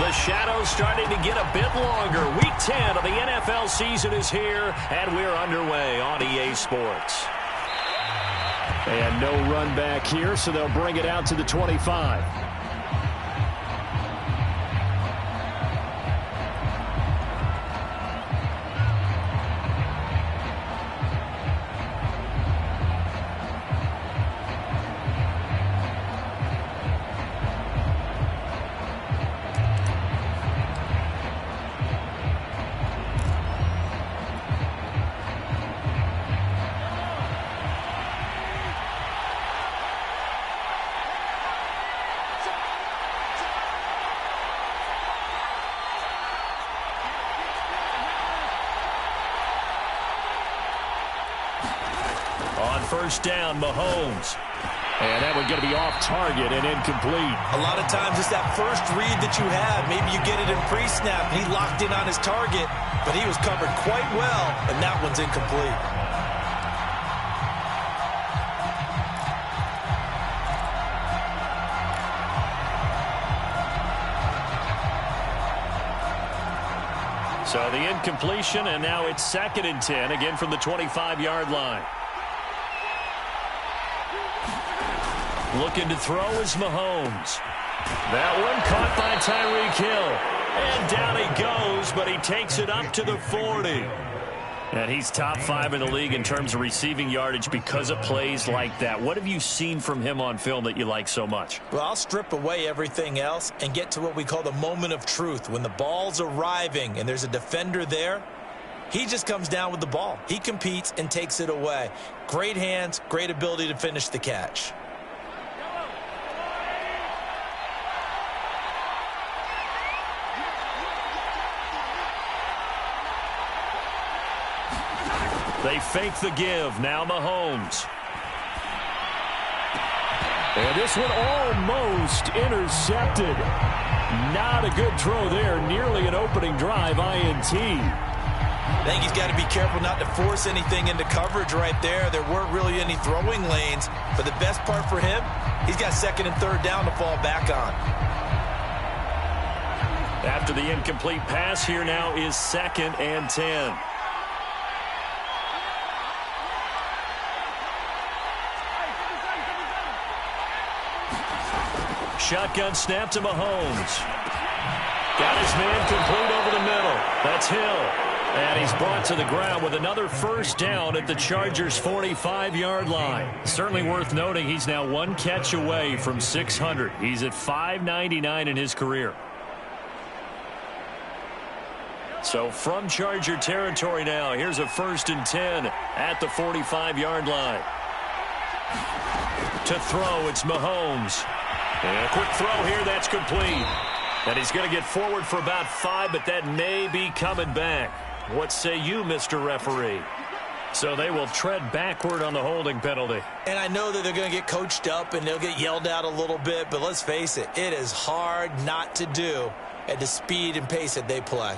the shadows starting to get a bit longer. Week 10 of the NFL season is here, and we're underway on EA Sports. And no run back here, so they'll bring it out to the 25. First down, Mahomes. And that one going to be off target and incomplete. A lot of times it's that first read that you have. Maybe you get it in pre-snap. He locked in on his target, but he was covered quite well, and that one's incomplete. So the incompletion, and now it's 2nd and 10, again from the 25-yard line. Looking to throw is Mahomes. That one caught by Tyreek Hill. And down he goes, but he takes it up to the 40. And he's top 5 in the league in terms of receiving yardage because of plays like that. What have you seen from him on film that you like so much? Well, I'll strip away everything else and get to what we call the moment of truth. When the ball's arriving and there's a defender there, he just comes down with the ball. He competes and takes it away. Great hands, great ability to finish the catch. They fake the give. Now Mahomes. And this one almost intercepted. Not a good throw there. Nearly an opening drive INT. I think he's got to be careful not to force anything into coverage right there. There weren't really any throwing lanes. But the best part for him, he's got 2nd and 3rd down to fall back on. After the incomplete pass, here now is 2nd and 10. Shotgun snap to Mahomes. Got his man complete over the middle. That's Hill. And he's brought to the ground with another first down at the Chargers' 45-yard line. Certainly worth noting he's now 1 catch away from 600. He's at 599 in his career. So from Charger territory now, here's a 1st and 10 at the 45-yard line. To throw, it's Mahomes. And a quick throw here, that's complete. And he's going to get forward for about 5, but that may be coming back. What say you, Mr. Referee? So they will tread backward on the holding penalty. And I know that they're going to get coached up and they'll get yelled at a little bit, but let's face it, it is hard not to do at the speed and pace that they play.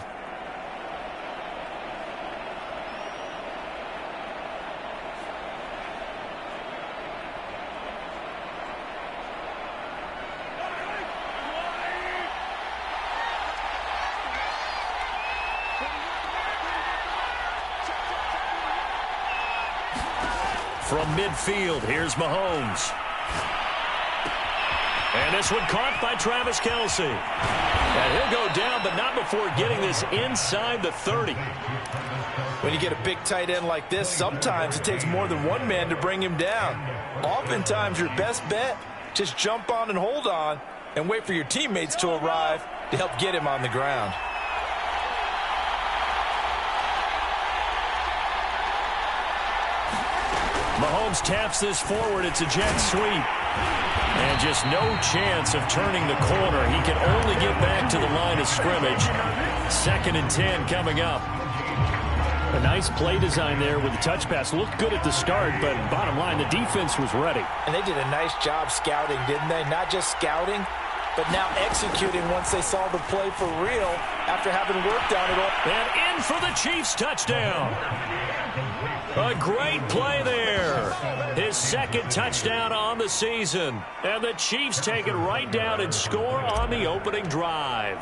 From midfield, here's Mahomes. And this one caught by Travis Kelce. And he'll go down, but not before getting this inside the 30. When you get a big tight end like this, sometimes it takes more than one man to bring him down. Oftentimes, your best bet, just jump on and hold on and wait for your teammates to arrive to help get him on the ground. Mahomes taps this forward. It's a jet sweep. And just no chance of turning the corner. He can only get back to the line of scrimmage. 2nd and 10 coming up. A nice play design there with the touch pass. Looked good at the start, but bottom line, the defense was ready. And they did a nice job scouting, didn't they? Not just scouting, but now executing once they saw the play for real after having worked on it all. And in for the Chiefs touchdown. A great play there. His 2nd touchdown on the season. And the Chiefs take it right down and score on the opening drive.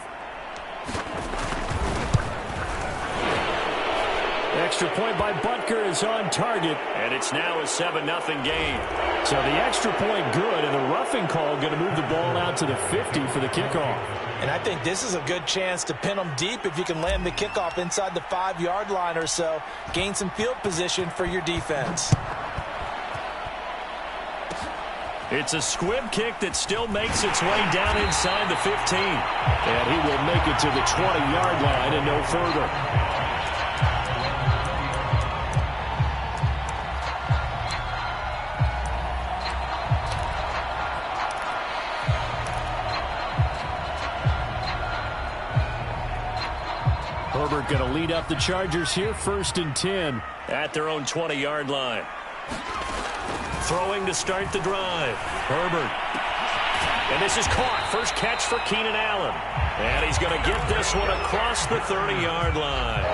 extra point by Butker is on target. And it's now a 7-0 game. So the extra point good, and the roughing call going to move the ball out to the 50 for the kickoff. And I think this is a good chance to pin them deep if you can land the kickoff inside the 5-yard line or so. Gain some field position for your defense. It's a squib kick that still makes its way down inside the 15. And he will make it to the 20-yard line and no further. Herbert going to lead up the Chargers here, 1st and 10. At their own 20-yard line. Throwing to start the drive. Herbert. And this is caught. First catch for Keenan Allen. And he's going to get this one across the 30-yard line.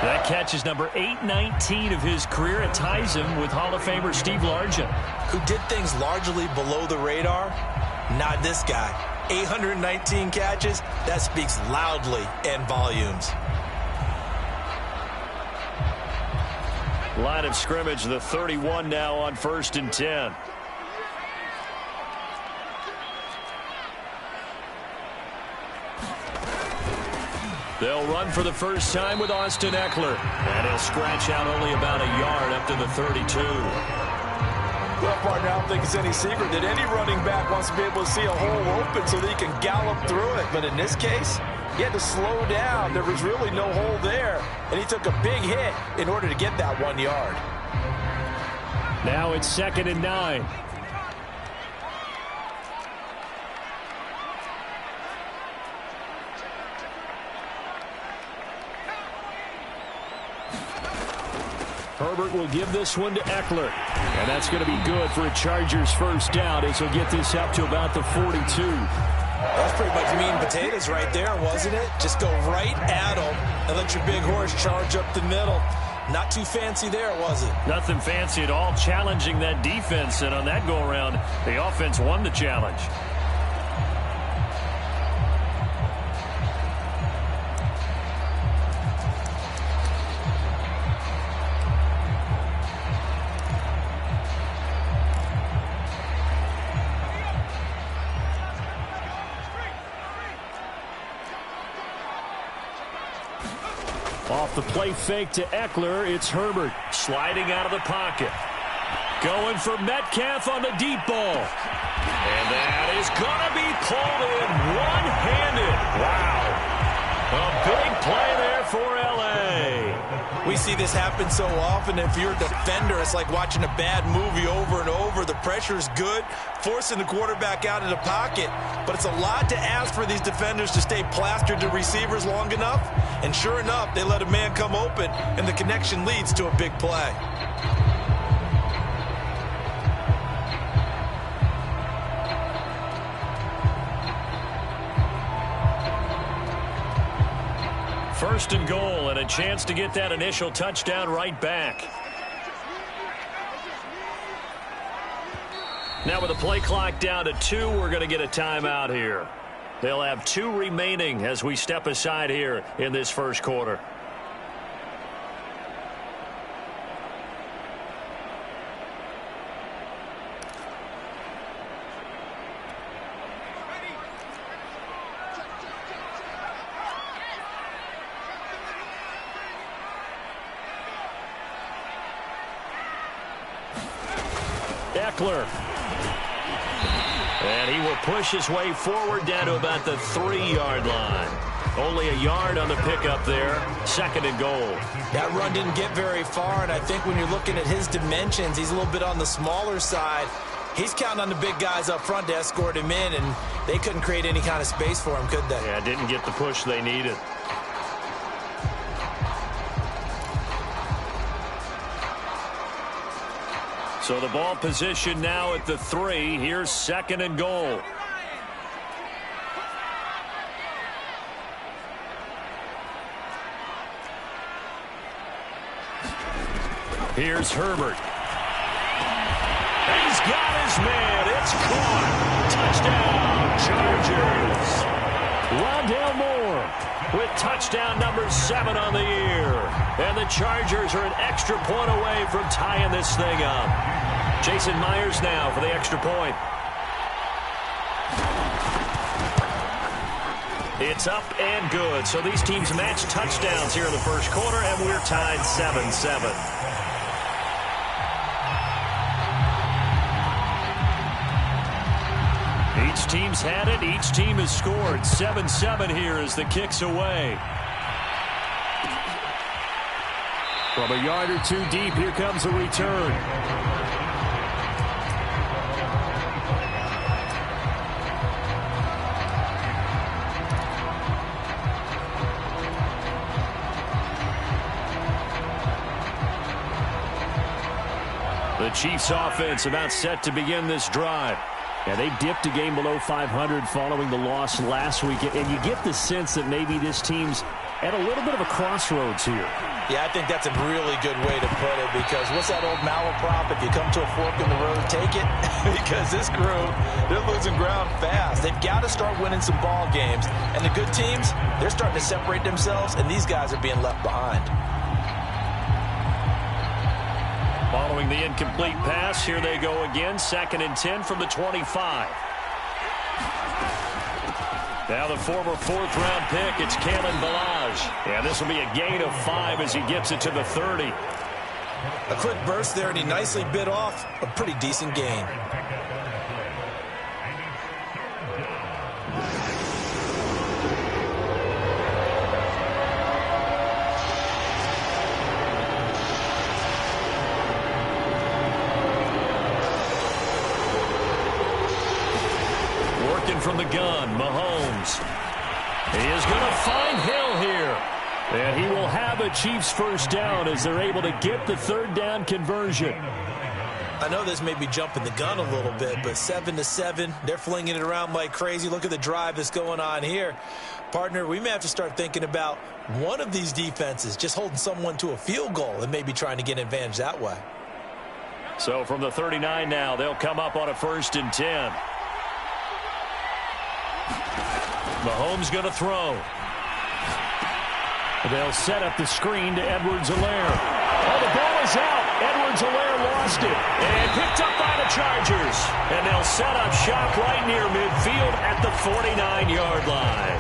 That catch is number 819 of his career. It ties him with Hall of Famer Steve Largent. Who did things largely below the radar? Not this guy. 819 catches. That speaks loudly in volumes. Line of scrimmage, the 31 now on 1st and 10. They'll run for the first time with Austin Ekeler. And he'll scratch out only about a yard up to the 32. Well, partner, I don't think it's any secret that any running back wants to be able to see a hole open so that he can gallop through it. But in this case, he had to slow down. There was really no hole there. And he took a big hit in order to get that 1 yard. Now it's 2nd and 9. Herbert will give this one to Ekeler. And that's going to be good for a Chargers first down as he'll get this up to about the 42. That's pretty much meat and potatoes right there, wasn't it? Just go right at them and let your big horse charge up the middle. Not too fancy there, was it? Nothing fancy at all, challenging that defense. And on that go-around, the offense won the challenge. Off the play fake to Ekeler, it's Herbert. Sliding out of the pocket. Going for Metcalf on the deep ball. And that is going to be pulled in one-handed. Wow. A big play there for L.A. We see this happen so often. If you're a defender, it's like watching a bad movie over and over. The pressure's good, forcing the quarterback out of the pocket. But it's a lot to ask for these defenders to stay plastered to receivers long enough. And sure enough, they let a man come open, and the connection leads to a big play. First and goal, and a chance to get that initial touchdown right back. Now with the play clock down to 2, we're going to get a timeout here. They'll have 2 remaining as we step aside here in this first quarter. Ekeler. And he will push his way forward down to about the 3-yard line. Only a yard on the pickup there. 2nd and goal. That run didn't get very far, and I think when you're looking at his dimensions, he's a little bit on the smaller side. He's counting on the big guys up front to escort him in, and they couldn't create any kind of space for him, could they? Yeah, didn't get the push they needed. So the ball position now at the 3. Here's 2nd and goal. Here's Herbert. He's got his man. It's caught. Touchdown, Chargers. Rondale Moore with touchdown number 7 on the year. And the Chargers are an extra point away from tying this thing up. Jason Myers now for the extra point. It's up and good. So these teams match touchdowns here in the first quarter, and we're tied 7-7. Each team's had it. Each team has scored. 7-7 here as the kick's away. From a yard or two deep, here comes a return. The Chiefs offense about set to begin this drive. Yeah, they dipped a game below 500 following the loss last week. And you get the sense that maybe this team's at a little bit of a crossroads here. Yeah, I think that's a really good way to put it, because what's that old malaprop? If you come to a fork in the road, take it. Because this crew, they're losing ground fast. They've got to start winning some ball games. And the good teams, they're starting to separate themselves, and these guys are being left behind. Following the incomplete pass, here they go again. 2nd and 10 from the 25. Now the former 4th-round pick, it's Kalen Ballage. And this will be a gain of 5 as he gets it to the 30. A quick burst there, and he nicely bit off a pretty decent gain. From the gun, Mahomes. He is going to find Hill here. And he will have a Chiefs first down as they're able to get the 3rd down conversion. I know this may be jumping the gun a little bit, but 7-7, they're flinging it around like crazy. Look at the drive that's going on here. Partner, we may have to start thinking about one of these defenses just holding someone to a field goal and maybe trying to get an advantage that way. So from the 39 now, they'll come up on a 1st and 10. Mahomes going to throw. They'll set up the screen to Edwards-Helaire. Oh, the ball is out. Edwards-Helaire lost it. And picked up by the Chargers. And they'll set up shop right near midfield at the 49-yard line.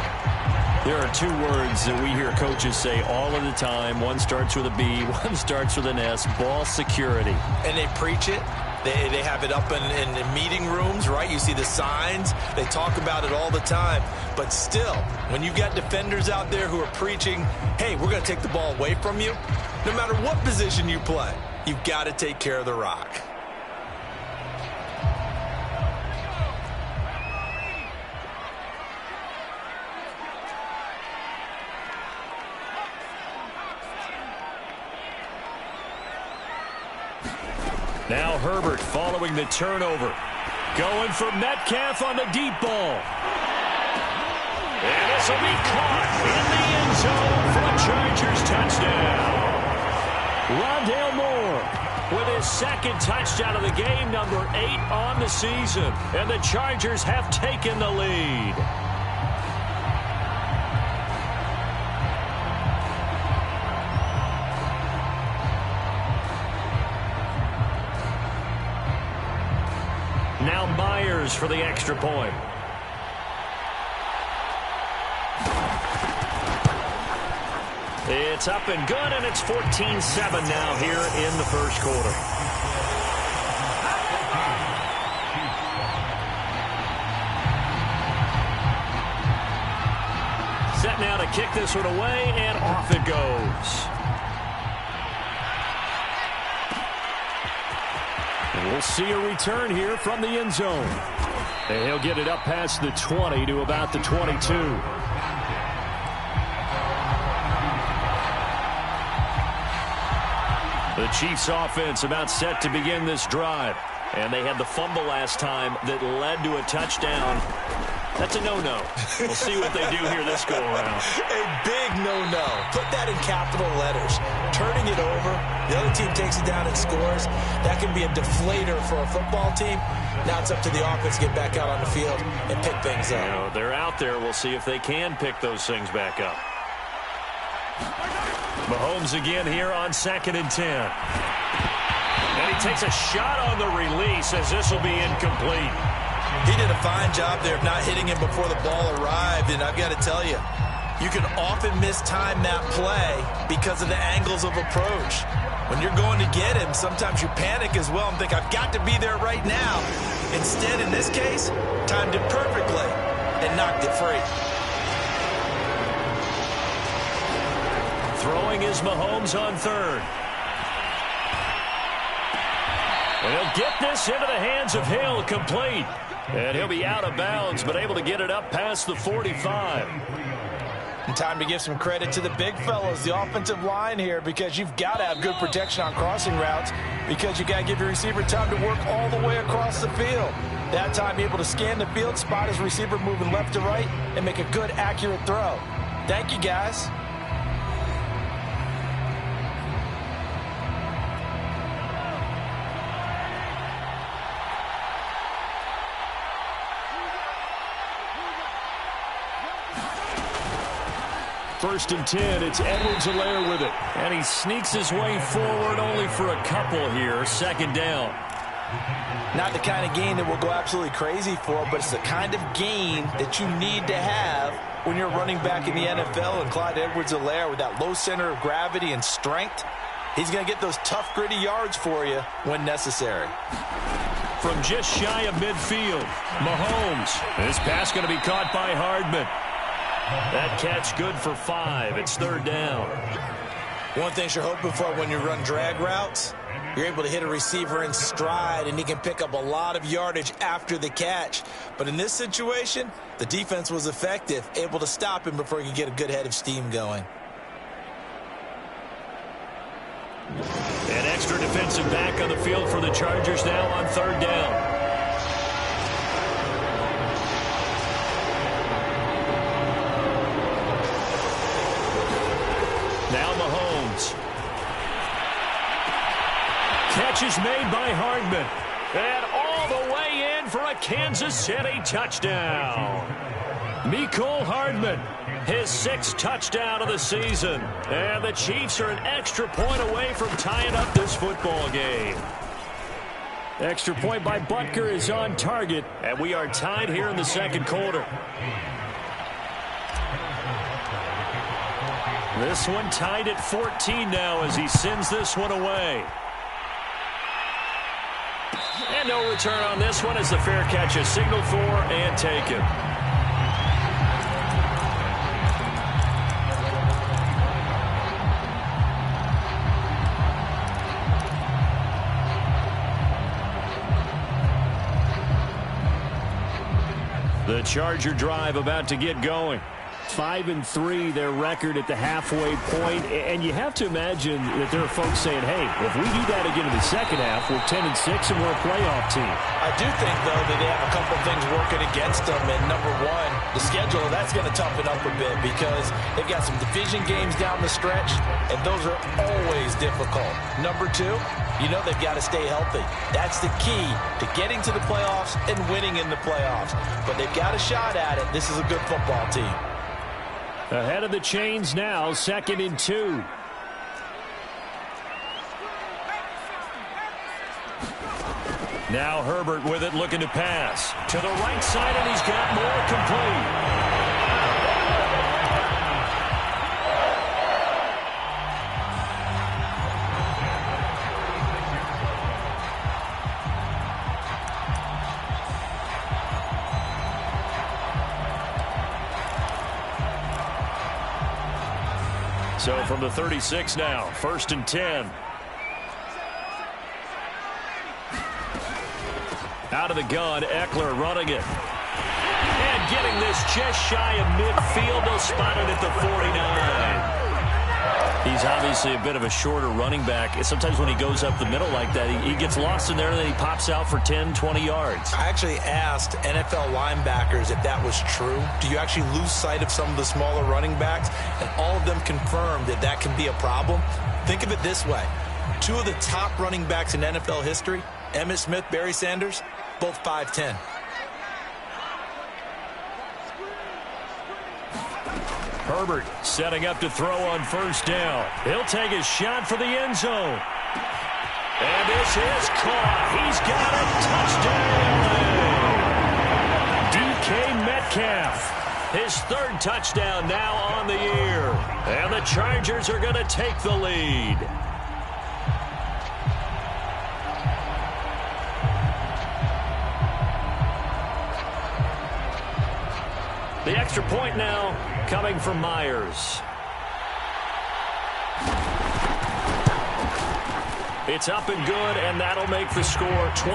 There are 2 words that we hear coaches say all of the time. One starts with a B, one starts with an S. Ball security. And they preach it. They have it up in meeting rooms, right? You see the signs. They talk about it all the time. But still, when you've got defenders out there who are preaching, hey, we're going to take the ball away from you, no matter what position you play, you've got to take care of the rock. Now Herbert following the turnover. Going for Metcalf on the deep ball. And this will be caught in the end zone for a Chargers touchdown. Rondale Moore with his 2nd touchdown of the game, number 8 on the season. And the Chargers have taken the lead. Now Myers for the extra point. It's up and good, and it's 14-7 now here in the first quarter. Set now to kick this one away, and off it goes. And we'll see a return here from the end zone. And he'll get it up past the 20 to about the 22. The Chiefs offense about set to begin this drive. And they had the fumble last time that led to a touchdown. That's a no-no. We'll see what they do here this go-around. A big no-no. Put that in capital letters. Turning it over, the other team takes it down and scores. That can be a deflator for a football team. Now it's up to the offense to get back out on the field and pick things up. You know, they're out there. We'll see if they can pick those things back up. Mahomes again here on 2nd and 10. And he takes a shot on the release as this will be incomplete. He did a fine job there of not hitting him before the ball arrived, and I've got to tell you, you can often mistime that play because of the angles of approach. When you're going to get him, sometimes you panic as well and think, I've got to be there right now. Instead, in this case, timed it perfectly and knocked it free. Throwing is Mahomes on 3rd. And he'll get this into the hands of Hill, complete. And he'll be out of bounds, but able to get it up past the 45. And time to give some credit to the big fellas, the offensive line here, because you've got to have good protection on crossing routes because you got to give your receiver time to work all the way across the field. That time, able to scan the field, spot his receiver moving left to right, and make a good, accurate throw. Thank you, guys. First and 10, it's Edwards-Helaire with it. And he sneaks his way forward only for a couple here. 2nd down. Not the kind of gain that we'll go absolutely crazy for, but it's the kind of gain that you need to have when you're running back in the NFL. And Clyde Edwards-Helaire, with that low center of gravity and strength, he's going to get those tough, gritty yards for you when necessary. From just shy of midfield, Mahomes. This pass going to be caught by Hardman. That catch good for 5. It's 3rd down. One thing you're hoping for when you run drag routes, you're able to hit a receiver in stride, and he can pick up a lot of yardage after the catch. But in this situation, the defense was effective, able to stop him before he could get a good head of steam going. An extra defensive back on the field for the Chargers now on 3rd down. Now Mahomes. Catch is made by Hardman. And all the way in for a Kansas City touchdown. Mecole Hardman, his 6th touchdown of the season. And the Chiefs are an extra point away from tying up this football game. Extra point by Butker is on target. And we are tied here in the 2nd quarter. This one tied at 14 now as he sends this one away. And no return on this one as the fair catch is signaled for and taken. The Charger drive about to get going. 5-3, their record at the halfway point. And you have to imagine that there are folks saying, hey, if we do that again in the second half, we're 10-6 and we're a playoff team. I do think, though, that they have a couple of things working against them. And number one, the schedule, that's going to toughen up a bit because they've got some division games down the stretch, and those are always difficult. Number two, you know they've got to stay healthy. That's the key to getting to the playoffs and winning in the playoffs. But they've got a shot at it. This is a good football team. Ahead of the chains now, 2nd and 2. Now Herbert with it, looking to pass. To the right side, and he's got more, complete. So from the 36 now, 1st and 10. Out of the gun, Eckler running it. And getting this just shy of midfield. They'll spot it at the 49. He's obviously a bit of a shorter running back. And sometimes when he goes up the middle like that, he gets lost in there, and then he pops out for 10, 20 yards. I actually asked NFL linebackers if that was true. Do you actually lose sight of some of the smaller running backs? And all of them confirmed that that can be a problem. Think of it this way. Two of the top running backs in NFL history, Emmitt Smith, Barry Sanders, both 5'10". Herbert setting up to throw on first down. He'll take a shot for the end zone. And this is caught. He's got a touchdown. DK Metcalf, his third touchdown now on the year. And the Chargers are going to take the lead. The extra point now coming from Myers. It's up and good, and that'll make the score 21-14.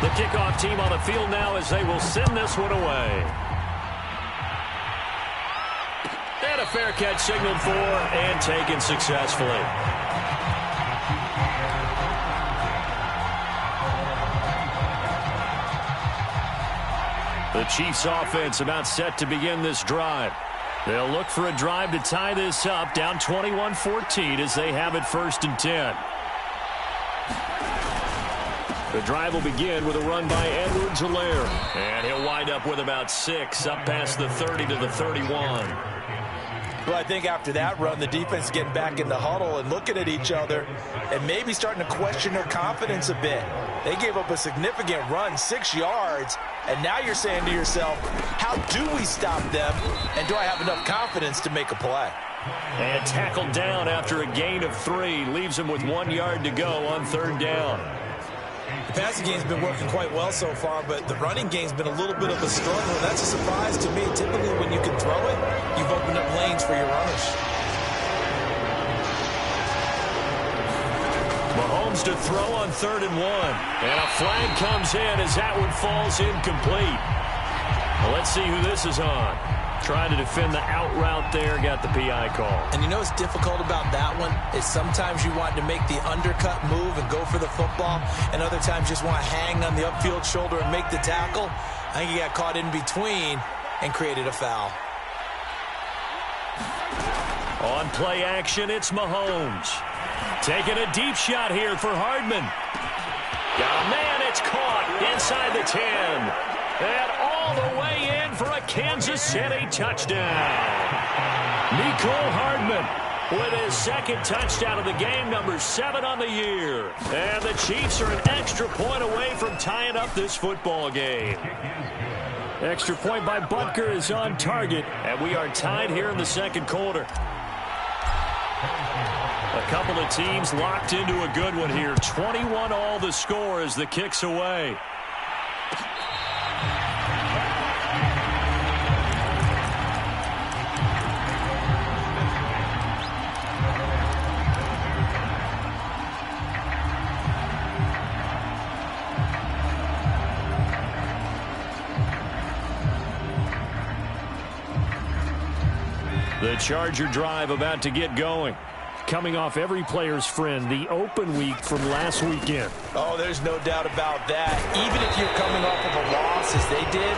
The kickoff team on the field now as they will send this one away. And a fair catch signaled for and taken successfully. The Chiefs offense about set to begin this drive. They'll look for a drive to tie this up, down 21-14 as they have it 1st and 10. The drive will begin with a run by Edwards-Helaire. And he'll wind up with about 6, up past the 30 to the 31. Well, I think after that run, the defense is getting back in the huddle and looking at each other and maybe starting to question their confidence a bit. They gave up a significant run, 6 yards, and now you're saying to yourself, how do we stop them, and do I have enough confidence to make a play? And tackled down after a gain of 3, leaves him with 1 yard to go on 3rd down. The passing game's been working quite well so far, but the running game's been a little bit of a struggle. That's a surprise to me. Typically, when you can throw it, you've opened up lanes for your runners. Mahomes to throw on 3rd and 1. And a flag comes in as that one falls incomplete. Well, let's see who this is on. Trying to defend the out route there, got the PI call. And you know what's difficult about that one is sometimes you want to make the undercut move and go for the football, and other times just want to hang on the upfield shoulder and make the tackle. I think he got caught in between and created a foul. On play action, it's Mahomes. Taking a deep shot here for Hardman. Got a man, it's caught inside the 10. And all the way in for a Kansas City touchdown. Mecole Hardman with his 2nd touchdown of the game, number 7 on the year. And the Chiefs are an extra point away from tying up this football game. Extra point by Butker is on target, and we are tied here in the 2nd quarter. A couple of teams locked into a good one here. 21 all the score as the kick's away. The Charger drive about to get going. Coming off every player's friend, the open week from last weekend. Oh, there's no doubt about that. Even if you're coming off of a loss as they did,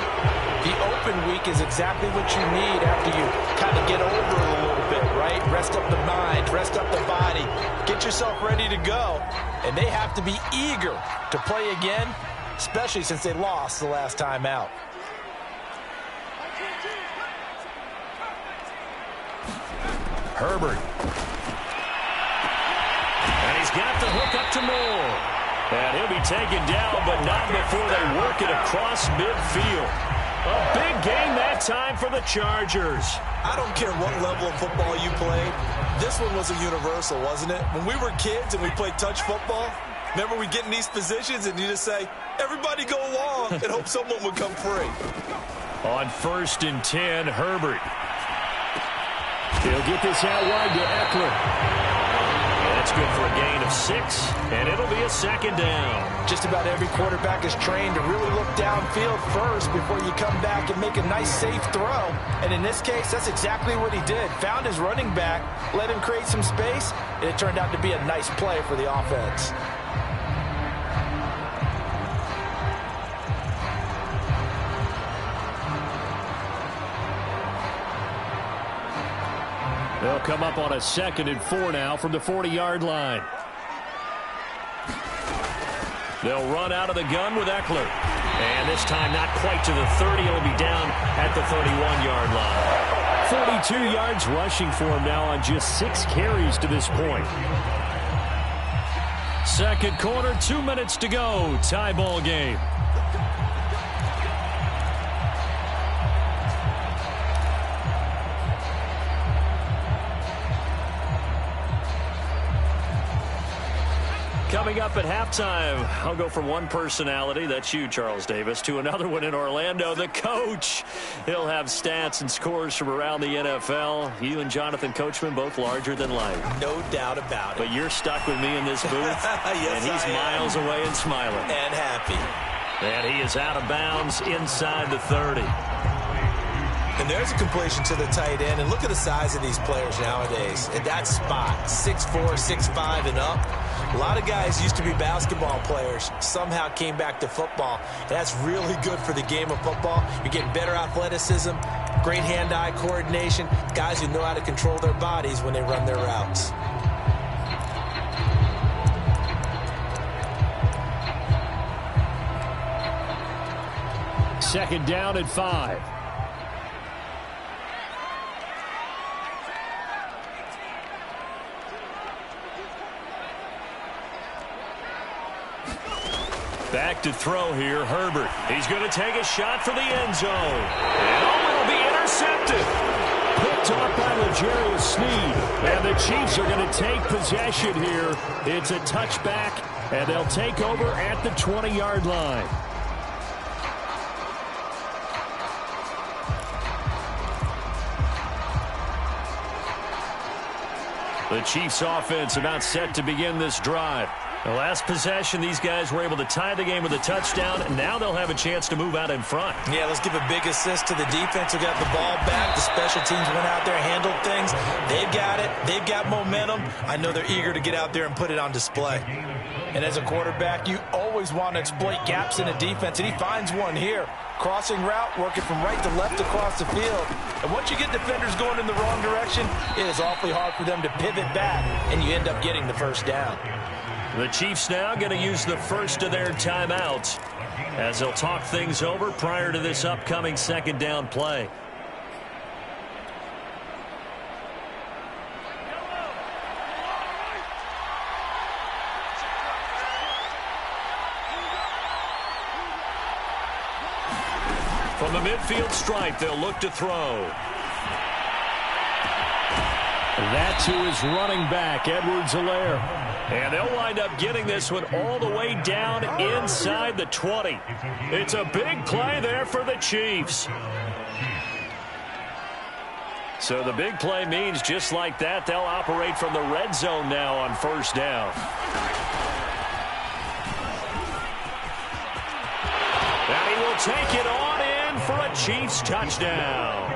the open week is exactly what you need after you kind of get over it a little bit, right? Rest up the mind, rest up the body, get yourself ready to go. And they have to be eager to play again, especially since they lost the last time out. Herbert. And he's got the hook up to Moore. And he'll be taken down, but not before they work it across midfield. A big game that time for the Chargers. I don't care what level of football you played. This one was a universal, wasn't it? When we were kids and we played touch football, remember we get in these positions and you just say, everybody go along and hope someone would come free. On 1st and 10, Herbert. He'll get this out wide to Eckler. And That's good for a gain of 6, and it'll be a second down. Just about every quarterback is trained to really look downfield first before you come back and make a nice, safe throw. And in this case, that's exactly what he did. Found his running back, let him create some space, and it turned out to be a nice play for the offense. They'll come up on a 2nd and 4 now from the 40-yard line. They'll run out of the gun with Eckler. And this time not quite to the 30. It'll be down at the 31-yard line. 42 yards rushing for him now on just 6 carries to this point. Second quarter, 2 minutes to go. Tie ball game. Coming up at halftime, I'll go from one personality, that's you, Charles Davis, to another one in Orlando, the coach. He'll have stats and scores from around the NFL. You and Jonathan Coachman, both larger than life. No doubt about it. But you're stuck with me in this booth, yes, and he's miles away and smiling. And happy. And he is out of bounds inside the 30. And there's a completion to the tight end. And look at the size of these players nowadays. At that spot, 6'4", 6'5", and up. A lot of guys used to be basketball players, somehow came back to football. And that's really good for the game of football. You're getting better athleticism, great hand-eye coordination, guys who know how to control their bodies when they run their routes. Second down at 5. Back to throw here, Herbert. He's going to take a shot for the end zone. And it'll be intercepted. Picked off by L'Jarius Sneed. And the Chiefs are going to take possession here. It's a touchback, and they'll take over at the 20-yard line. The Chiefs offense about set to begin this drive. The last possession, these guys were able to tie the game with a touchdown, and now they'll have a chance to move out in front. Yeah, let's give a big assist to the defense who got the ball back. The special teams went out there and handled things. They've got it. They've got momentum. I know they're eager to get out there and put it on display. And as a quarterback, you always want to exploit gaps in a defense, and he finds one here. Crossing route, working from right to left across the field. And once you get defenders going in the wrong direction, it is awfully hard for them to pivot back, and you end up getting the first down. The Chiefs now going to use the first of their timeouts as they'll talk things over prior to this upcoming second down play. From the midfield stripe, they'll look to throw. That's who is running back, Edwards-Helaire. And they'll wind up getting this one all the way down inside the 20. It's a big play there for the Chiefs. So the big play means just like that, they'll operate from the red zone now on first down. And he will take it on in for a Chiefs touchdown.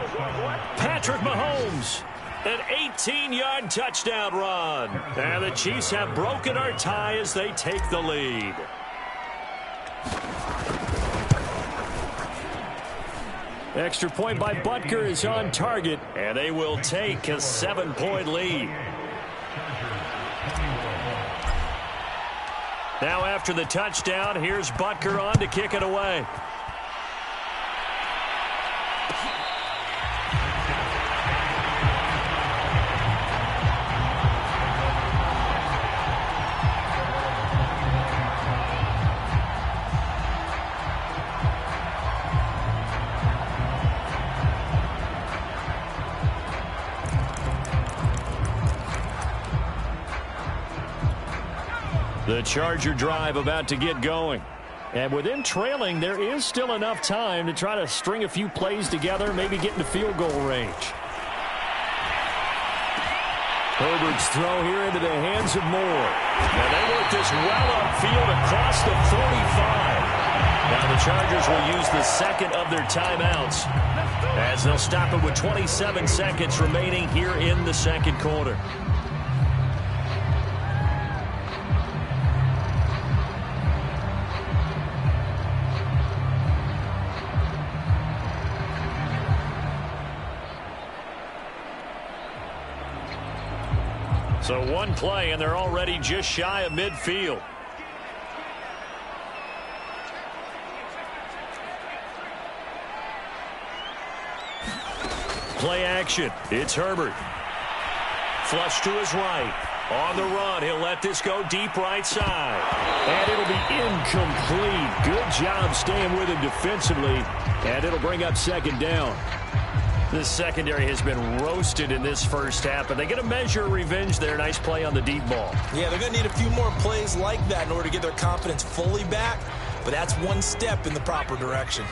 Patrick Mahomes. An 18-yard touchdown run. And the Chiefs have broken our tie as they take the lead. Extra point by Butker is on target. And they will take a 7-point lead. Now after the touchdown, here's Butker on to kick it away. The Charger drive about to get going. And with them trailing, there is still enough time to try to string a few plays together, maybe get into field goal range. Herbert's throw here into the hands of Moore. And they work this well upfield across the 45. Now the Chargers will use the second of their timeouts as they'll stop it with 27 seconds remaining here in the second quarter. So one play, and they're already just shy of midfield. Play action. It's Herbert. Flush to his right. On the run, he'll let this go deep right side. And it'll be incomplete. Good job staying with him defensively, and it'll bring up second down. This secondary has been roasted in this first half, but they get a measure of revenge there. Nice play on the deep ball. Yeah, they're going to need a few more plays like that in order to get their confidence fully back, but that's one step in the proper direction.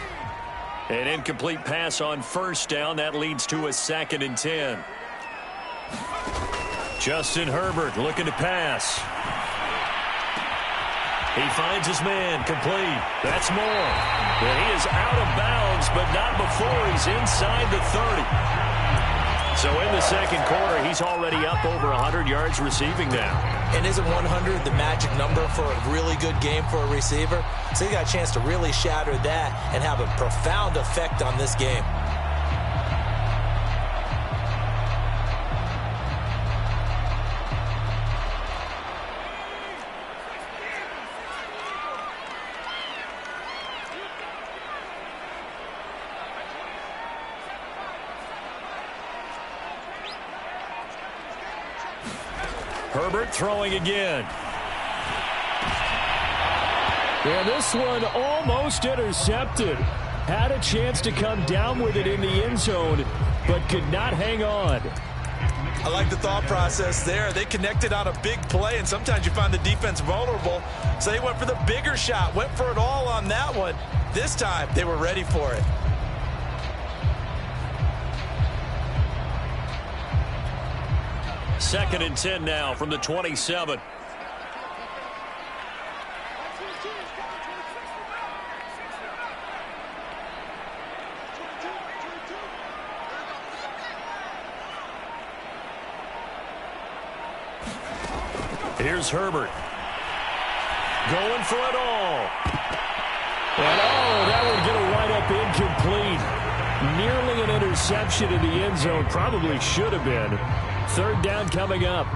An incomplete pass on first down. That leads to a 2nd and 10. Justin Herbert looking to pass. He finds his man, complete. That's Moore. And he is out of bounds, but not before he's inside the 30. So in the second quarter, he's already up over 100 yards receiving now. And isn't 100 the magic number for a really good game for a receiver? So he got a chance to really shatter that and have a profound effect on this game. Herbert throwing again. And this one almost intercepted. Had a chance to come down with it in the end zone, but could not hang on. I like the thought process there. They connected on a big play, and sometimes you find the defense vulnerable. So they went for the bigger shot, went for it all on that one. This time, they were ready for it. Second and 10 now from the 27. Here's Herbert. Going for it all. And that would get a wide-up incomplete. Nearly an interception in the end zone. Probably should have been. Third down coming up.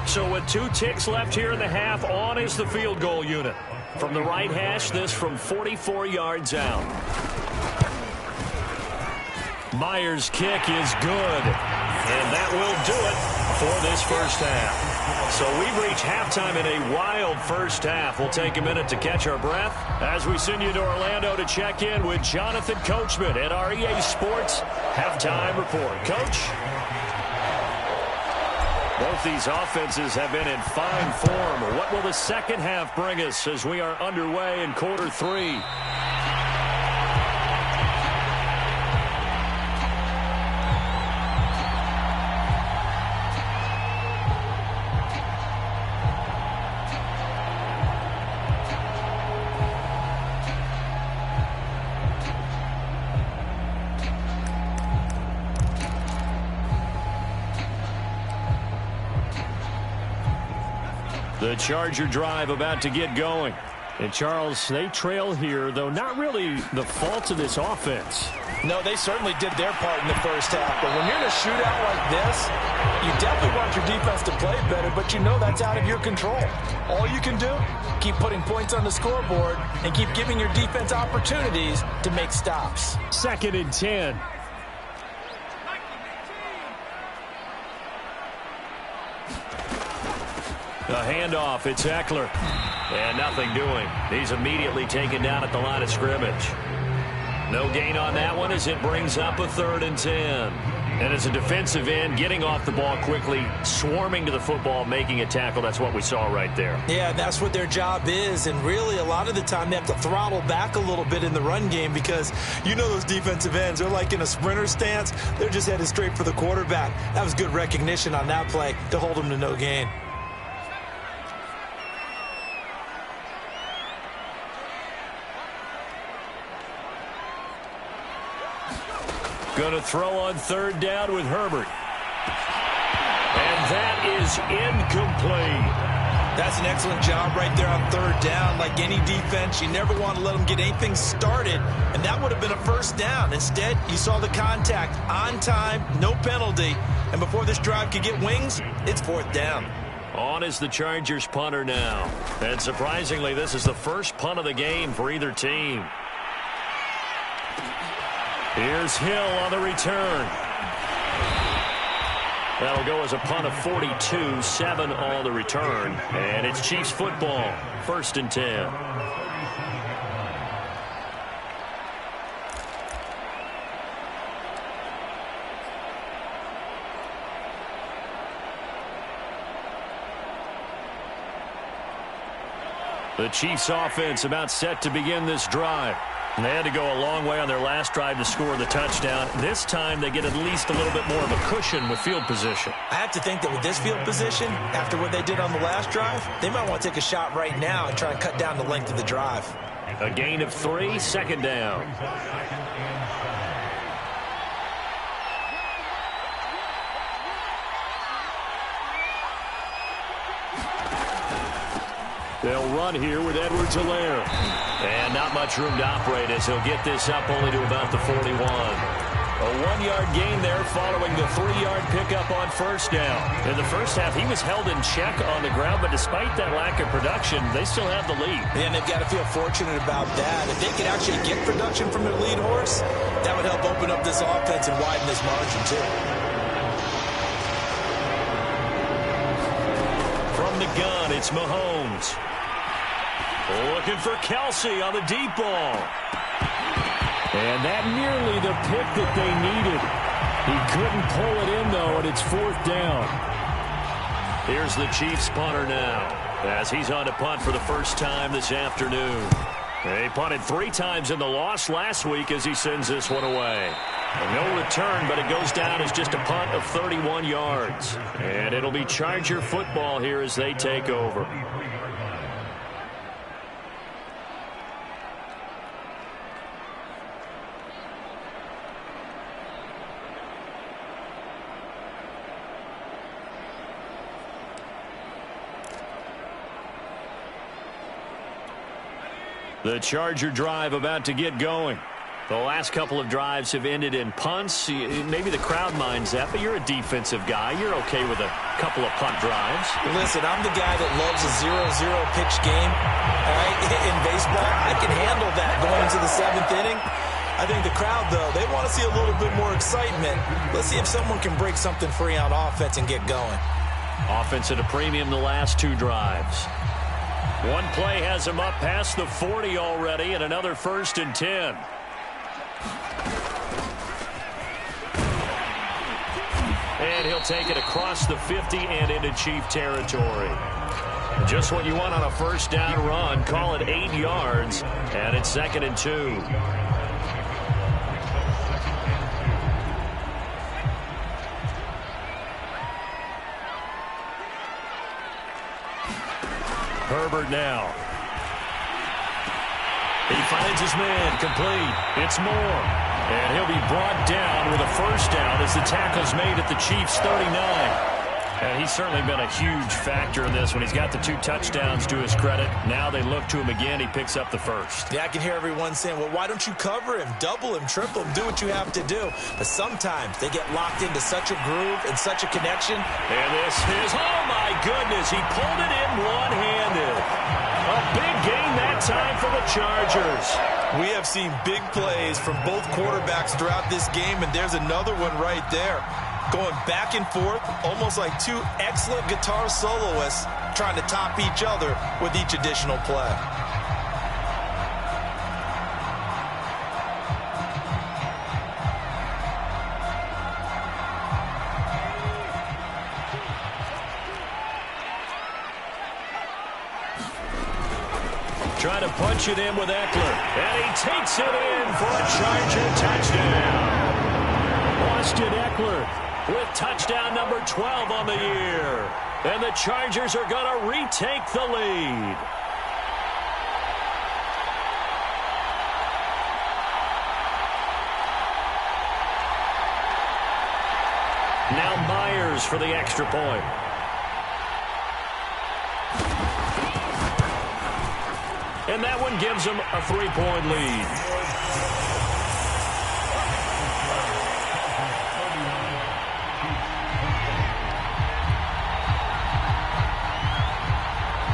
So with 2 ticks left here in the half, on is the field goal unit. From the right hash, this from 44 yards out. Myers' kick is good. And that will do it for this first half. So we've reached halftime in a wild first half. We'll take a minute to catch our breath as we send you to Orlando to check in with Jonathan Coachman at our EA Sports Halftime Report. Coach? Both these offenses have been in fine form. What will the second half bring us as we are underway in quarter 3? The Charger drive about to get going. And, Charles, they trail here, though not really the fault of this offense. No, they certainly did their part in the first half. But when you're in a shootout like this, you definitely want your defense to play better, but you know that's out of your control. All you can do, keep putting points on the scoreboard and keep giving your defense opportunities to make stops. 2nd and 10. A handoff, it's Eckler. And nothing doing. He's immediately taken down at the line of scrimmage. No gain on that one as it brings up a 3rd and 10. And as a defensive end, getting off the ball quickly, swarming to the football, making a tackle, that's what we saw right there. Yeah, that's what their job is. And really, a lot of the time, they have to throttle back a little bit in the run game because you know those defensive ends, they're like in a sprinter stance. They're just headed straight for the quarterback. That was good recognition on that play to hold them to no gain. Going to throw on third down with Herbert. And that is incomplete. That's an excellent job right there on third down. Like any defense, you never want to let them get anything started, and that would have been a first down. Instead, you saw the contact on time, no penalty, and before this drive could get wings, it's fourth down. On is the Chargers punter now. And surprisingly, this is the first punt of the game for either team. Here's Hill on the return. That'll go as a punt of 42, 7 on the return. And it's Chiefs football, 1st and 10. The Chiefs offense about set to begin this drive. And they had to go a long way on their last drive to score the touchdown. This time they get at least a little bit more of a cushion with field position. I have to think that with this field position, after what they did on the last drive, they might want to take a shot right now and try and cut down the length of the drive. A gain of 3, 2nd down. They'll run here with Edwards-Helaire. And not much room to operate as he'll get this up only to about the 41. A 1-yard gain there following the 3-yard pickup on first down. In the first half, he was held in check on the ground, but despite that lack of production, they still have the lead. And they've got to feel fortunate about that. If they could actually get production from their lead horse, that would help open up this offense and widen this margin, too. From the gun, it's Mahomes. Looking for Kelsey on the deep ball. And that nearly the pick that they needed. He couldn't pull it in, though, and it's 4th down. Here's the Chiefs punter now, as he's on to punt for the first time this afternoon. They punted 3 times in the loss last week as he sends this one away. No return, but it goes down as just a punt of 31 yards. And it'll be Charger football here as they take over. The Charger drive about to get going. The last couple of drives have ended in punts. Maybe the crowd minds that, but you're a defensive guy. You're okay with a couple of punt drives. Listen, I'm the guy that loves a 0-0 pitch game. All right, in baseball, I can handle that going into the 7th inning. I think the crowd, though, they want to see a little bit more excitement. Let's see if someone can break something free on offense and get going. Offense at a premium the last 2 drives. One play has him up past the 40 already, and another 1st and 10. And he'll take it across the 50 and into Chief territory. Just what you want on a first down run. Call it 8 yards, and it's 2nd and 2. Herbert now. He finds his man, complete. It's Moore. And he'll be brought down with a first down as the tackle's made at the Chiefs' 39. And he's certainly been a huge factor in this when he's got the 2 touchdowns to his credit. Now they look to him again. He picks up the first. Yeah, I can hear everyone saying, well, why don't you cover him, double him, triple him, do what you have to do. But sometimes they get locked into such a groove and such a connection. And this is, oh my goodness, he pulled it in one-handed. A big gain that time for the Chargers. We have seen big plays from both quarterbacks throughout this game, and there's another one right there. Going back and forth, almost like 2 excellent guitar soloists trying to top each other with each additional play. Trying to punch it in with Eckler. And he takes it in for a Charger touchdown. Austin Eckler with touchdown number 12 on the year. And the Chargers are going to retake the lead. Now Myers for the extra point. And that one gives them a 3-point lead.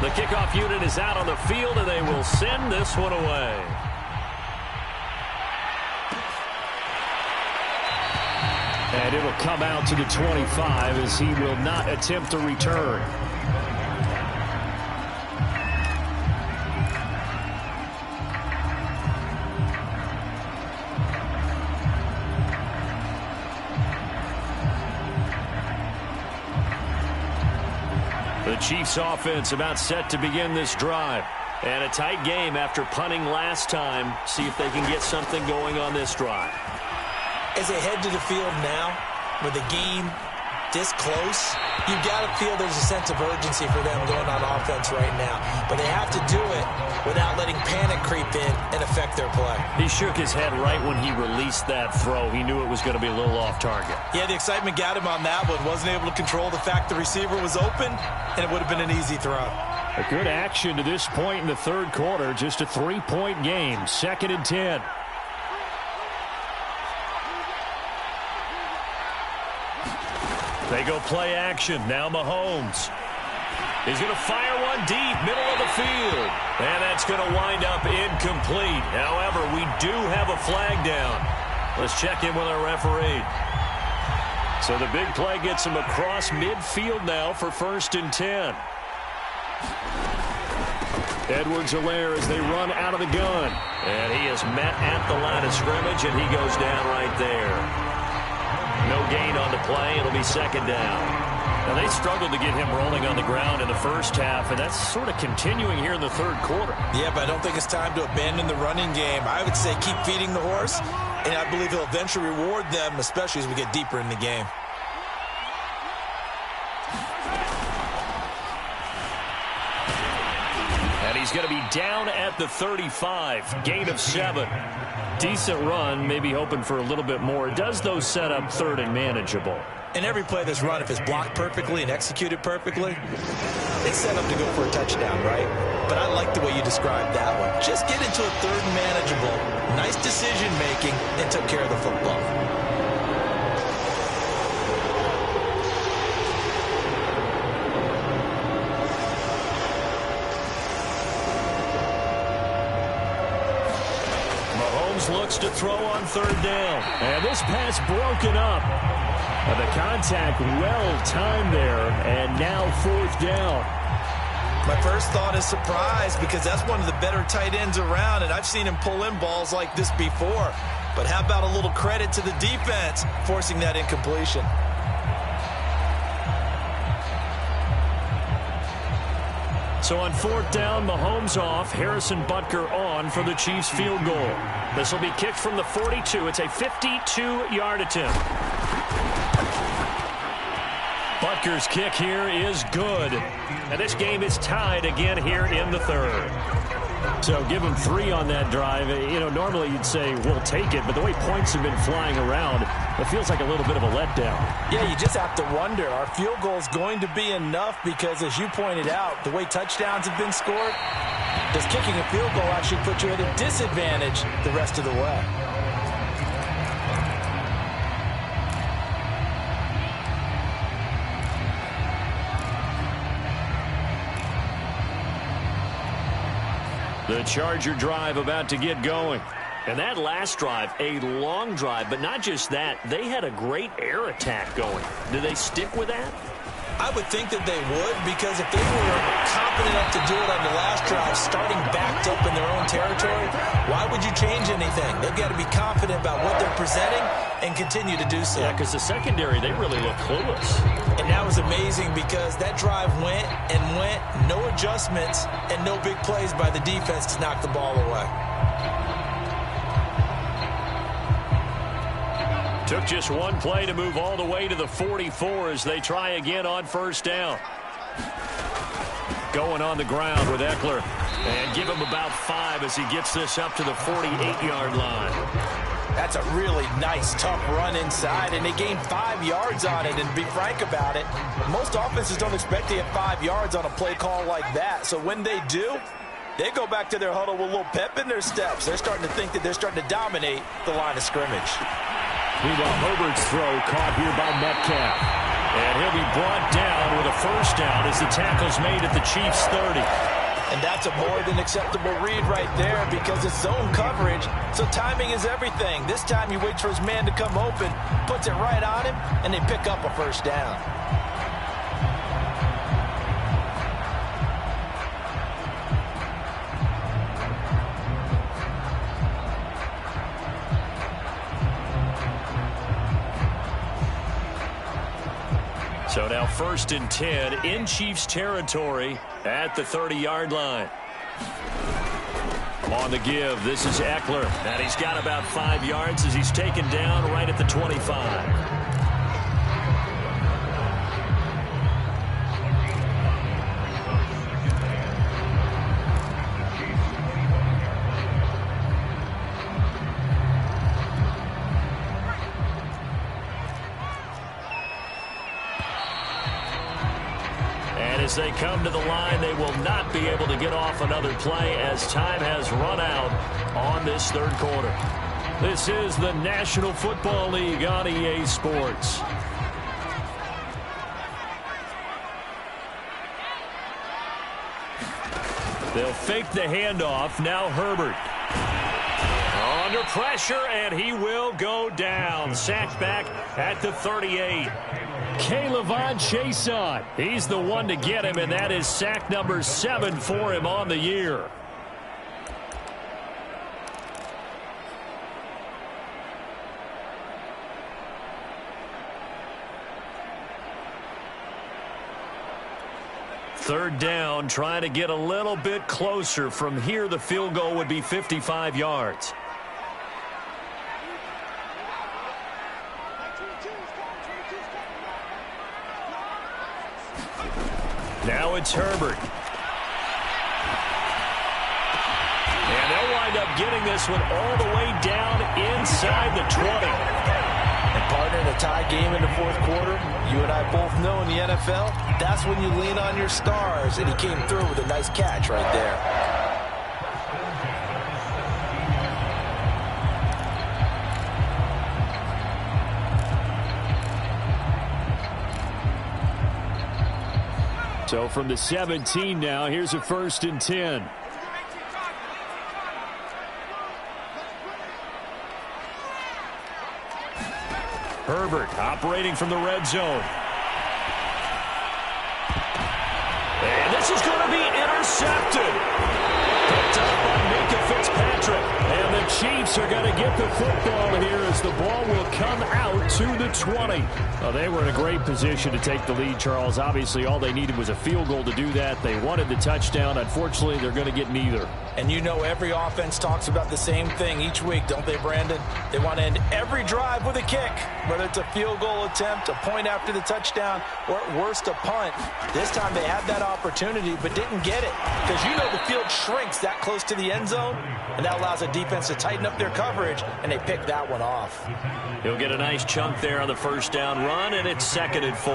The kickoff unit is out on the field, and they will send this one away. And it'll come out to the 25 as he will not attempt to return. The Chiefs offense about set to begin this drive. And a tight game after punting last time. See if they can get something going on this drive. As they head to the field now, with the game this close, you've got to feel there's a sense of urgency for them going on offense right now. But they have to do it without letting panic creep in and affect their play. He shook his head right when he released that throw. He knew it was going to be a little off target. Yeah, the excitement got him on that one. Wasn't able to control the fact the receiver was open, and it would have been an easy throw. A good action to this point in the third quarter. Just a 3-point game. 2nd and 10. They go play action. Now Mahomes. He's going to fire one deep, middle of the field. And that's going to wind up incomplete. However, we do have a flag down. Let's check in with our referee. So the big play gets him across midfield now for 1st and 10. Edwards-Helaire as they run out of the gun. And he is met at the line of scrimmage, and he goes down right there. No gain on the play. It'll be 2nd down. Now, they struggled to get him rolling on the ground in the first half, and that's sort of continuing here in the third quarter. Yeah, but I don't think it's time to abandon the running game. I would say keep feeding the horse, and I believe he'll eventually reward them, especially as we get deeper in the game. And he's going to be down at the 35. Gain of 7. Decent run, maybe hoping for a little bit more. It does, though, set up 3rd and manageable. And every play that's run, if it's blocked perfectly and executed perfectly, it's set up to go for a touchdown, right? But I like the way you described that one. Just get into a 3rd and manageable, nice decision-making, and took care of the football. Looks to throw on 3rd down. And this pass broken up. The contact well timed there. And now 4th down. My first thought is surprise because that's one of the better tight ends around. And I've seen him pull in balls like this before. But how about a little credit to the defense forcing that incompletion? So on 4th down, Mahomes off, Harrison Butker on for the Chiefs field goal. This will be kicked from the 42. It's a 52-yard attempt. Butker's kick here is good. And this game is tied again here in the 3rd. So give him 3 on that drive. You know, normally you'd say, we'll take it. But the way points have been flying around, it feels like a little bit of a letdown. Yeah, you just have to wonder, are field goals going to be enough? Because as you pointed out, the way touchdowns have been scored, does kicking a field goal actually put you at a disadvantage the rest of the way? The Charger drive about to get going. And that last drive, a long drive, but not just that. They had a great air attack going. Do they stick with that? I would think that they would, because if they were confident enough to do it on the last drive, starting backed up in their own territory, why would you change anything? They've got to be confident about what they're presenting and continue to do so. Yeah, because the secondary, they really look clueless. And that was amazing because that drive went and went, no adjustments, and no big plays by the defense to knock the ball away. Took just one play to move all the way to the 44 as they try again on first down. Going on the ground with Ekeler. And give him about 5 as he gets this up to the 48-yard line. That's a really nice, tough run inside, and they gained 5 yards on it. And to be frank about it, most offenses don't expect to get 5 yards on a play call like that. So when they do, they go back to their huddle with a little pep in their steps. They're starting to think that they're starting to dominate the line of scrimmage. Meanwhile, Herbert's throw caught here by Metcalf. And he'll be brought down with a first down as the tackle's made at the Chiefs' 30. And that's a more than acceptable read right there because it's zone coverage, so timing is everything. This time he waits for his man to come open, puts it right on him, and they pick up a first down. So now 1st and 10 in Chiefs territory at the 30-yard line. On the give, this is Ekeler. And he's got about 5 yards as he's taken down right at the 25. As they come to the line, they will not be able to get off another play as time has run out on this third quarter. This is the National Football League on EA Sports. They'll fake the handoff. Now Herbert. Under pressure, and he will go down. Sacked back at the 38. K'Lavon Chaisson. He's the one to get him, and that is sack number 7 for him on the year. Third down, trying to get a little bit closer. From here, the field goal would be 55 yards. Now it's Herbert. And they'll wind up getting this one all the way down inside the 20. And partner, in a tie game in the fourth quarter, you and I both know in the NFL, that's when you lean on your stars. And he came through with a nice catch right there. So from the 17 now, here's a 1st and 10. Herbert operating from the red zone. And this is going to be intercepted. Picked up by Minkah Fitzpatrick. And the Chiefs are going to get the football here as the ball will come out to the 20. Well, they were in a great position to take the lead, Charles. Obviously, all they needed was a field goal to do that. They wanted the touchdown. Unfortunately, they're going to get neither. And you know every offense talks about the same thing each week, don't they, Brandon? They want to end every drive with a kick, whether it's a field goal attempt, a point after the touchdown, or at worst, a punt. This time they had that opportunity but didn't get it because you know the field shrinks that close to the end zone, and that allows a defense to tighten up their coverage, and they pick that one off. He'll get a nice chunk there on the first down run, and it's 2nd and 4.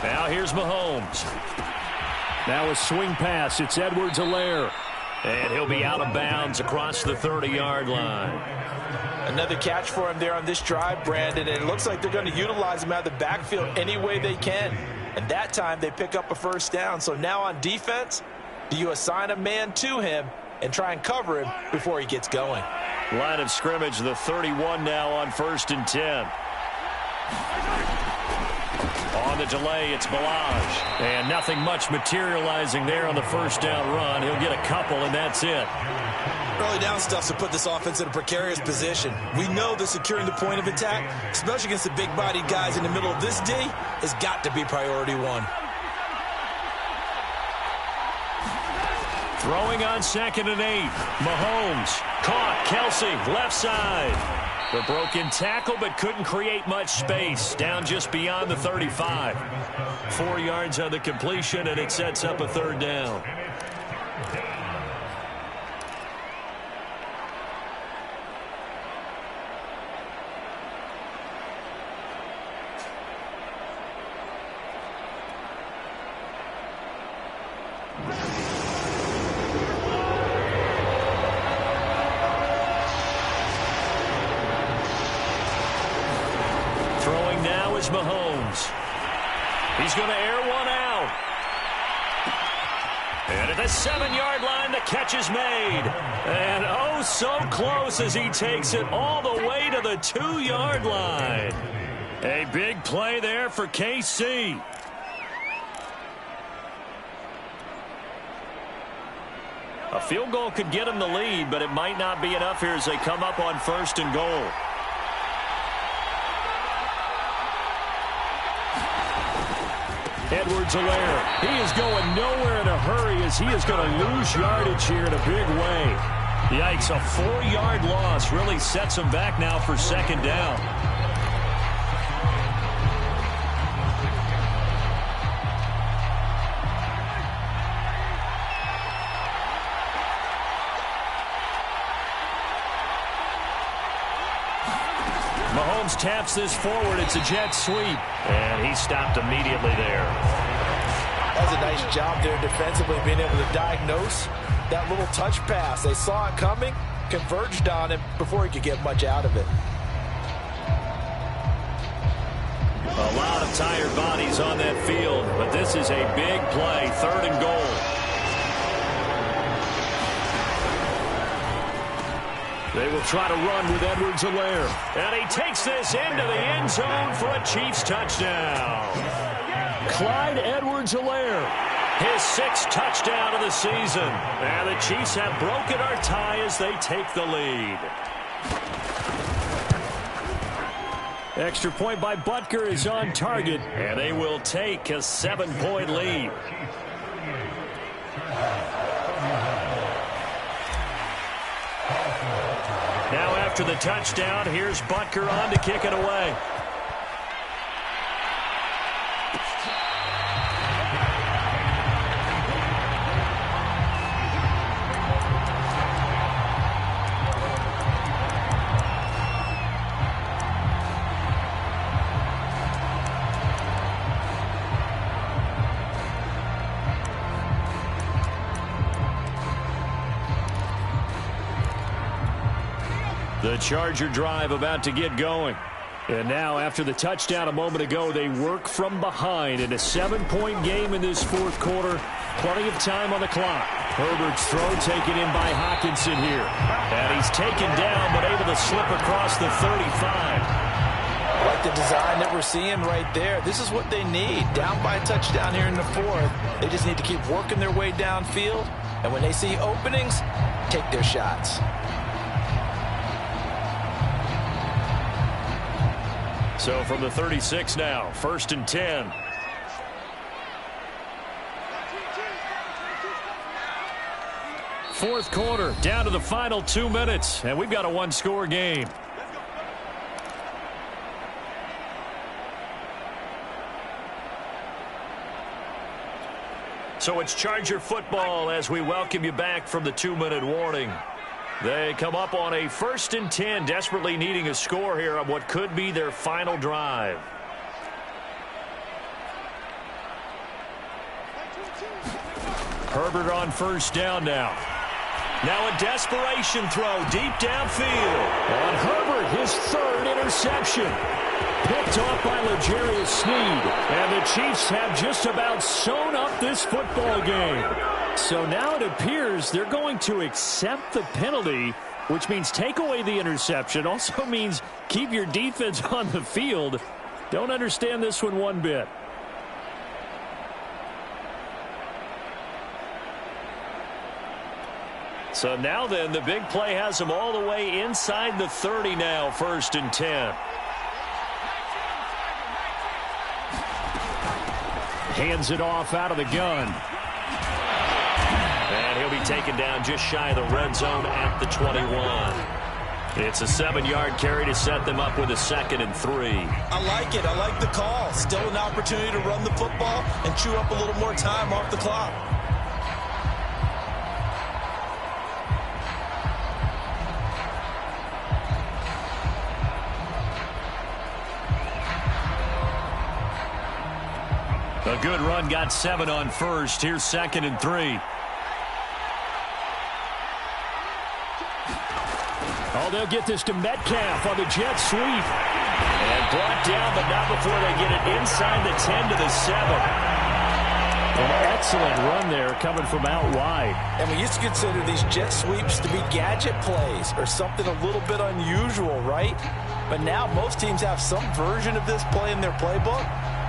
Now here's Mahomes. Now a swing pass. It's Edwards-Helaire. And he'll be out of bounds across the 30-yard line. Another catch for him there on this drive, Brandon, and it looks like they're going to utilize him out of the backfield any way they can. And that time they pick up a first down. So now on defense, do you assign a man to him, and try and cover him before he gets going. Line of scrimmage, the 31 now on 1st and 10. On the delay, it's Ballage. And nothing much materializing there on the first down run. He'll get a couple, and that's it. Early down stuff to put this offense in a precarious position. We know that securing the point of attack, especially against the big-bodied guys in the middle of this D, has got to be priority one. Throwing on 2nd and 8. Mahomes caught. Kelsey, left side. The broken tackle, but couldn't create much space. Down just beyond the 35. 4 yards on the completion, and it sets up a 3rd down. Mahomes. He's going to air one out. And at the 7-yard line, the catch is made. And oh, so close as he takes it all the way to the 2-yard line. A big play there for KC. A field goal could get him the lead, but it might not be enough here as they come up on 1st and goal. Edwards-Helaire. He is going nowhere in a hurry as he is going to lose yardage here in a big way. Yikes, a 4-yard loss really sets him back now for 2nd down. Mahomes taps this forward. It's a jet sweep. And he stopped immediately there. That's a nice job there defensively, being able to diagnose that little touch pass. They saw it coming, converged on him before he could get much out of it. A lot of tired bodies on that field, but this is a big play. 3rd and goal. They will try to run with Edwards-Helaire. And he takes this into the end zone for a Chiefs touchdown. Clyde Edwards-Helaire, his 6th touchdown of the season. And the Chiefs have broken our tie as they take the lead. Extra point by Butker is on target. And they will take a 7-point lead. Now after the touchdown, here's Butker on to kick it away. The Charger drive about to get going. And now, after the touchdown a moment ago, they work from behind in a 7-point game in this 4th quarter. Plenty of time on the clock. Herbert's throw taken in by Hockenson here. And he's taken down, but able to slip across the 35. I like the design that we're seeing right there. This is what they need. Down by a touchdown here in the 4th. They just need to keep working their way downfield. And when they see openings, take their shots. So from the 36 now, 1st and 10. Fourth quarter, down to the final 2 minutes, and we've got a 1-score game. So it's Charger football as we welcome you back from the 2-minute warning. They come up on a 1st and 10, desperately needing a score here on what could be their final drive. Herbert on 1st down now. Now a desperation throw deep downfield. On Herbert, his 3rd interception. Picked off by L'Jarius Sneed. And the Chiefs have just about sewn up this football game. So now it appears they're going to accept the penalty, which means take away the interception. Also means keep your defense on the field. Don't understand this one bit. So now then, the big play has them all the way inside the 30 now, 1st and 10. Hands it off out of the gun. And he'll be taken down just shy of the red zone at the 21. It's a 7-yard carry to set them up with a 2nd and 3. I like it. I like the call. Still an opportunity to run the football and chew up a little more time off the clock. A good run, got 7 on 1st. Here's 2nd and 3. Oh, they'll get this to Metcalf on the jet sweep. And brought down, but not before they get it inside the 10 to the 7. An excellent run there coming from out wide. And we used to consider these jet sweeps to be gadget plays or something a little bit unusual, right? But now most teams have some version of this play in their playbook.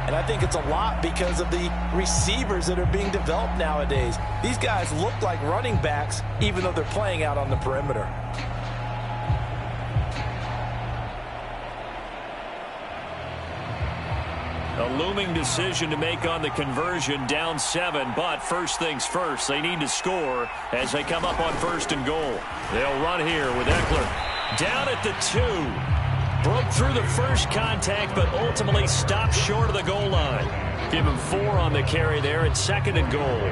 And I think it's a lot because of the receivers that are being developed nowadays. These guys look like running backs even though they're playing out on the perimeter. A looming decision to make on the conversion, down 7, but first things first, they need to score as they come up on 1st and goal. They'll run here with Eckler down at the 2. Broke through the first contact, but ultimately stopped short of the goal line. Give him 4 on the carry there at 2nd and goal.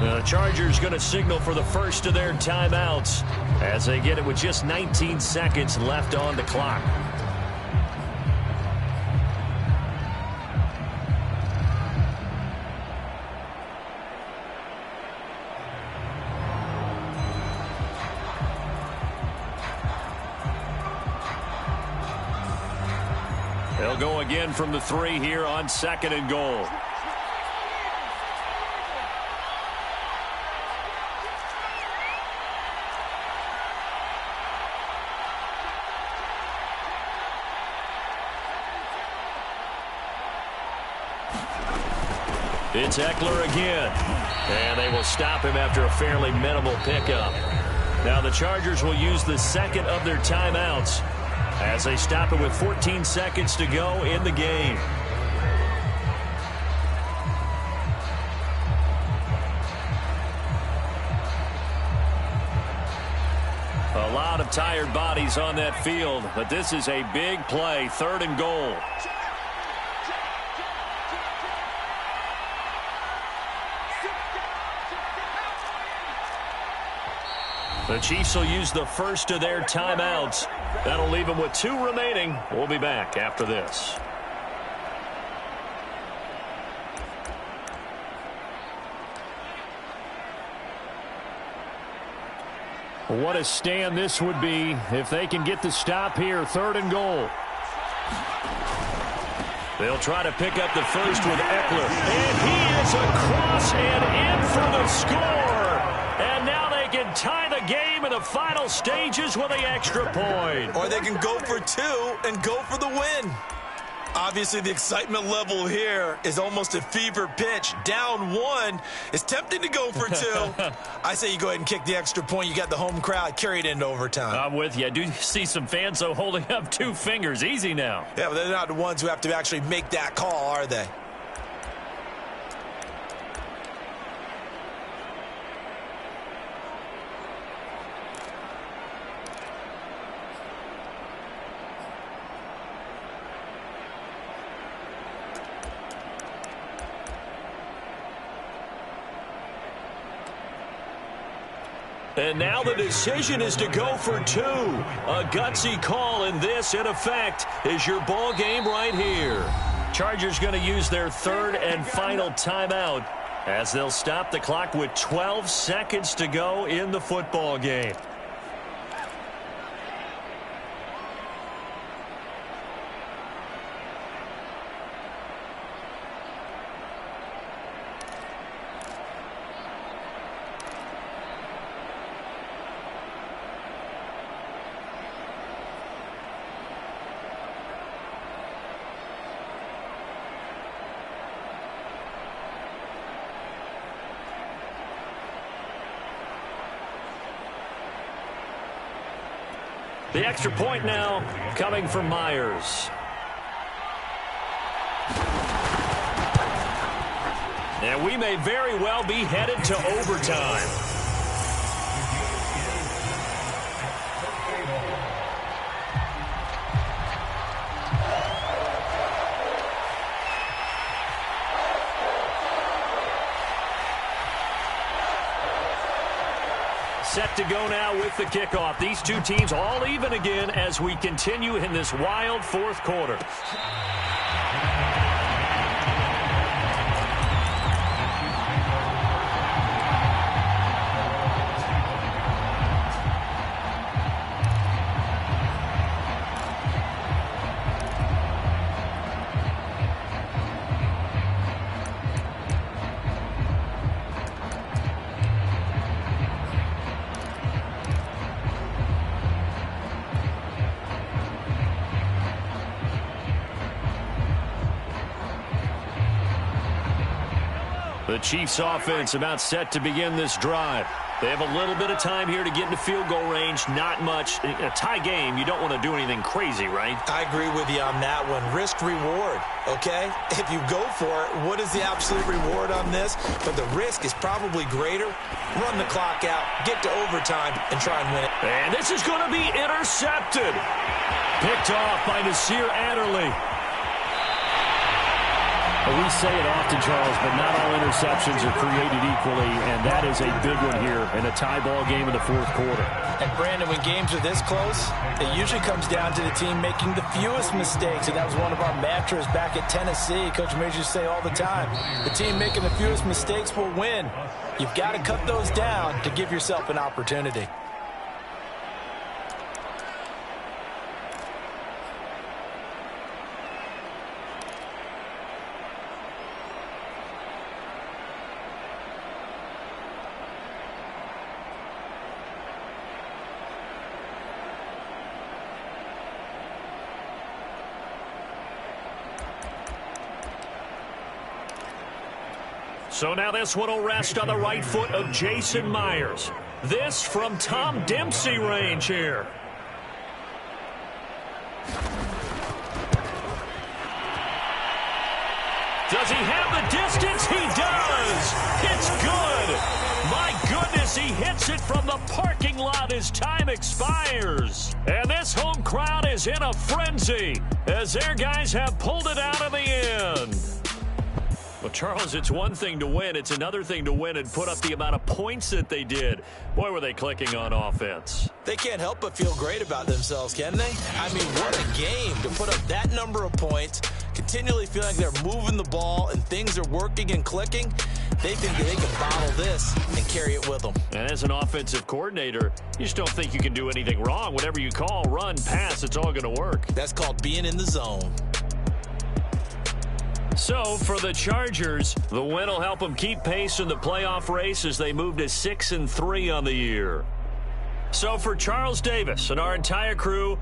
The Chargers going to signal for the first of their timeouts as they get it with just 19 seconds left on the clock. They'll go again from the 3 here on 2nd and goal. It's Eckler again. And they will stop him after a fairly minimal pickup. Now the Chargers will use the 2nd of their timeouts as they stop it with 14 seconds to go in the game. A lot of tired bodies on that field, but this is a big play, 3rd and goal. The Chiefs will use the first of their timeouts. That'll leave them with 2 remaining. We'll be back after this. What a stand this would be if they can get the stop here. 3rd and goal. They'll try to pick up the first with Eckler. And he is across and in for the score. And now they can tie the game in the final stages with the extra point. Or they can go for 2 and go for the win. Obviously, the excitement level here is almost a fever pitch. Down 1. It's tempting to go for 2. I say you go ahead and kick the extra point. You got the home crowd. Carry it into overtime. I'm with you. I do see some fans, though, holding up 2 fingers. Easy now. Yeah, but they're not the ones who have to actually make that call, are they? And now the decision is to go for 2. A gutsy call, and this, in effect, is your ball game right here. Chargers going to use their 3rd and final timeout as they'll stop the clock with 12 seconds to go in the football game. The extra point now coming from Myers. And we may very well be headed to overtime. Set to go now with the kickoff. These two teams all even again as we continue in this wild fourth quarter. The Chiefs offense about set to begin this drive. They have a little bit of time here to get into field goal range. Not much. In a tie game, you don't want to do anything crazy, right? I agree with you on that one. Risk reward, okay? If you go for it, what is the absolute reward on this? But the risk is probably greater. Run the clock out, get to overtime, and try and win it. And this is going to be intercepted. Picked off by Nasir Adderley. We say it often, Charles, but not all interceptions are created equally, and that is a big one here in a tie ball game in the fourth quarter. And, Brandon, when games are this close, it usually comes down to the team making the fewest mistakes, and that was one of our mantras back at Tennessee. Coach Major used to say all the time, the team making the fewest mistakes will win. You've got to cut those down to give yourself an opportunity. So now this one will rest on the right foot of Jason Myers. This from Tom Dempsey range here. Does he have the distance? He does. It's good. My goodness, he hits it from the parking lot as time expires. And this home crowd is in a frenzy as their guys have pulled it out of the end. Well, Charles, it's one thing to win. It's another thing to win and put up the amount of points that they did. Boy, were they clicking on offense. They can't help but feel great about themselves, can they? I mean, what a game to put up that number of points, continually feeling like they're moving the ball and things are working and clicking. They think that they can bottle this and carry it with them. And as an offensive coordinator, you just don't think you can do anything wrong. Whatever you call, run, pass, it's all going to work. That's called being in the zone. So, for the Chargers, the win will help them keep pace in the playoff race as they move to 6-3 on the year. So, for Charles Davis and our entire crew,